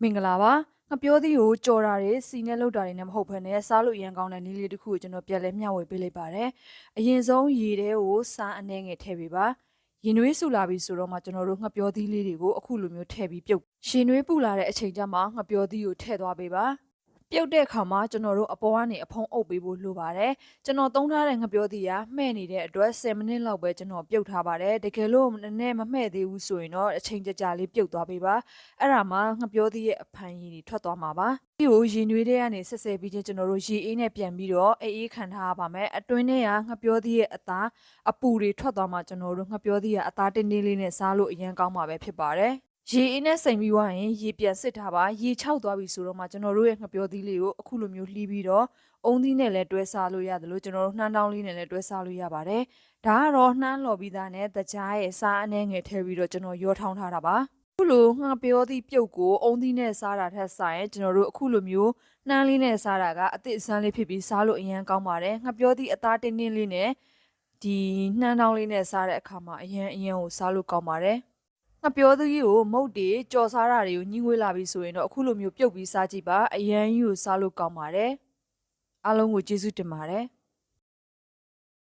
မင်္ဂလာပါငါပြောသည်ကိုကြော်တာတွေစီနဲ့လောက်တာတွေနဲ့မဟုတ်ဘဲနဲ့စားလို့အရင်ကောင်းတဲ့နည်းလေးတစ်ခုကိုကျွန်တော်ပြန်လဲမျှဝေပေးလိုက်ပါတယ်အရင်ဆုံးရေထဲကိုစားအနှဲငယ်ထည့်ပေးပါရင်နွေးဆူလာပြီဆိုတော့မှကျွန်တော်တို့ငှက်ပြောသီးလေးတွေကိုအခုလိုမျိုးထည့်ပြီးပြုတ်ရှင်နွေးပူလာတဲ့အချိန်ကျမှငှက်ပြောသီးကိုထည့်သွားပေးပါပြုတ်တဲ့အခါမှာကျွန်တော်တို့အပေါ်ကနေအဖုံးအုပ်ပေးဖို့လိုပါတယ်ကျွန်တော်သုံးထားတဲ့ငှက်ပြောသီးကမှဲ့နေတဲ့အတွက်10မိနစ်လောက်ပဲကျွန်တော်ပြုတ်ထားပါတယ်တကယ်လို့နည်းနည်းမမှဲ့သေးဘူးဆိုရင်တော့အချိန်ကြာလေးပြုတ်သွားပေးပါအဲ့ဒါမှငှက်ပြောသီးရဲ့အဖန်ရည်တွေထွက်သွားမှာပါဒီကိုရင်နွေးတဲ့ကနေဆက်ဆဲပြီးချင်းကျွန်တော်တို့ရေအေးနဲ့ပြန်ပြီးတော့အေးခံထားရပါမယ်အတွင်းထဲကငှက်ပြောသီးရဲ့အသားအပူတွေထွက်သွားမှကျွန်တော်တို့ငှက်ပြောသီးကအသားတင်းတင်းလေးနဲ့စားလို့အရင်ကောင်းမှာပဲဖြစ်ပါတယ်ရေအေးနဲ့စိမ်ပြီးွားရင်ရေပြန်စစ်ထားပါရေချောက်သွားပြီဆိုတော့မှကျွန်တော်တို့ရဲ့ငှက်ပြောသီးလေးကိုအခုလိုမျိုးလှီးပြီးတော့အုံသီးနဲ့လည်းတွဲစားလို့ရတယ်လို့ကျွန်တော်တို့နှမ်းတောင်းလေးနဲ့လည်းတွဲစားလို့ရပါတယ်ဒါကတော့နှမ်းလော်ပြီးသားနဲ့တကြားရဲ့စားအနှဲငယ်ထည့်ပြီးတော့ကျွန်တော်ရောထောင်းထားတာပါအခုလိုငှက်ပြောသီးပြုတ်ကိုအုံသီးနဲ့စားတာထက်ဆိုင်ကျွန်တော်တို့အခုလိုမျိုးနှမ်းလေးနဲ့စားတာကအသစ်အဆန်းလေးဖြစ်ပြီးစားလို့အရင်ကောင်းပါတယ်ငှက်ပြောသီးအသားတင်းတင်းလေးနဲ့ဒီနှမ်းတောင်းလေးနဲ့စားတဲ့အခါမှာအရင်ကိုစားလို့ကောင်းပါတယ်ငါပြောသကြီးကိုမုတ်တွေကြော်စားတာတွေကိုညှိငွေးလာပြီဆိုရင်တော့အခုလိုမျိုးပြုတ်ပြီးစားကြည့်ပါအရန်ကြီးကိုစားလို့ကောင်းပါတယ်အားလုံးကိုကျေးဇူးတင်ပါတယ်